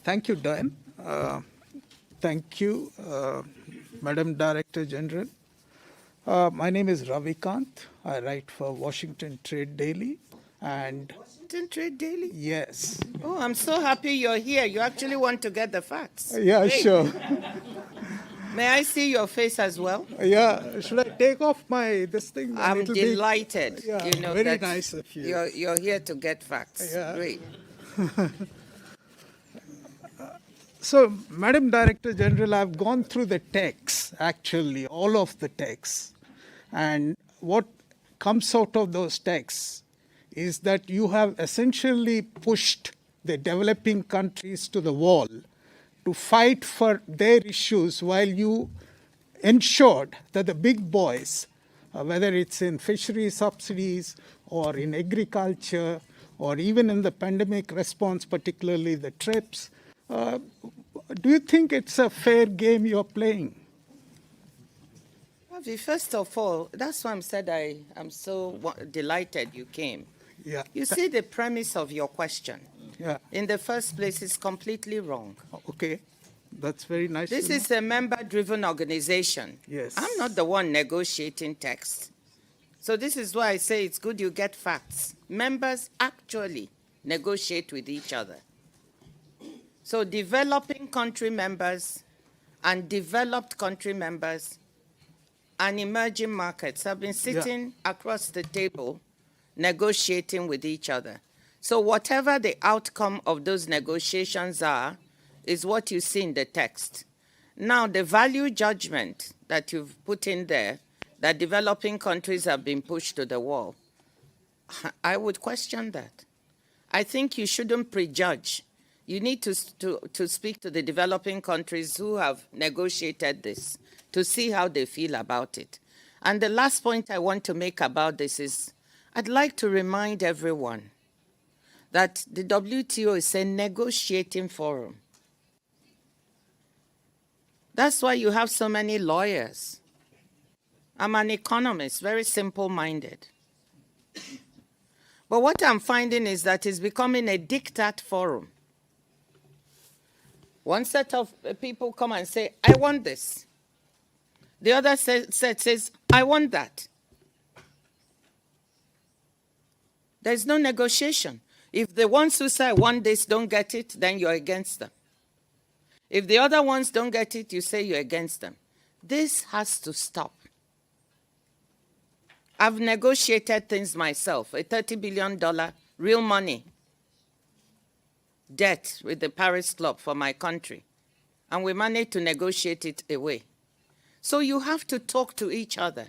Thank you, Dan. Thank you, Madam Director General. My name is Ravi Kanth. I write for Washington Trade Daily. And Washington Trade Daily? yes. Oh, I'm so happy you're here. You actually want to get the facts. Yeah, Great. sure. May I see your face as well? Yeah, should I take off this thing? Then I'm it'll delighted. Yeah, you know very that nice of you. You're here to get facts. Yeah. Great. So, Madam Director General, I've gone through the texts, actually, all of the texts. And what comes out of those texts is that you have essentially pushed the developing countries to the wall to fight for their issues while you ensured that the big boys, whether it's in fishery subsidies or in agriculture or even in the pandemic response, particularly the TRIPS, do you think it's a fair game you're playing? Ravi, first of all, that's why I said I'm so delighted you came. Yeah. You see the premise of your question. Yeah. In the first place, is completely wrong. Okay. That's very nice. This is a member-driven organization. Yes. I'm not the one negotiating text. So this is why I say it's good you get facts. Members actually negotiate with each other. So developing country members and developed country members and emerging markets have been sitting across the table negotiating with each other. So whatever the outcome of those negotiations are is what you see in the text. Now, the value judgment that you've put in there, that developing countries have been pushed to the wall, I would question that. I think you shouldn't prejudge. You need to speak to the developing countries who have negotiated this to see how they feel about it. And the last point I want to make about this is I'd like to remind everyone that the WTO is a negotiating forum. That's why you have so many lawyers. I'm an economist, very simple-minded. But what I'm finding is that it's becoming a diktat forum. One set of people come and say, I want this. The other set says, I want that. There's no negotiation. If the ones who say, I want this, don't get it, then you're against them. If the other ones don't get it, you say you're against them. This has to stop. I've negotiated things myself, a $30 billion real money debt with the Paris Club for my country. And we managed to negotiate it away. So you have to talk to each other.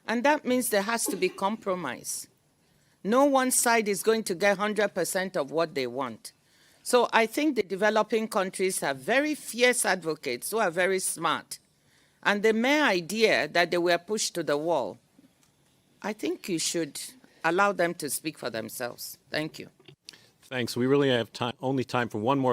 And that means there has to be compromise. No one side is going to get 100% of what they want. So I think the developing countries have very fierce advocates who are very smart. And the mere idea that they were pushed to the wall, I think you should allow them to speak for themselves. Thank you. Thanks. We really have only time for one more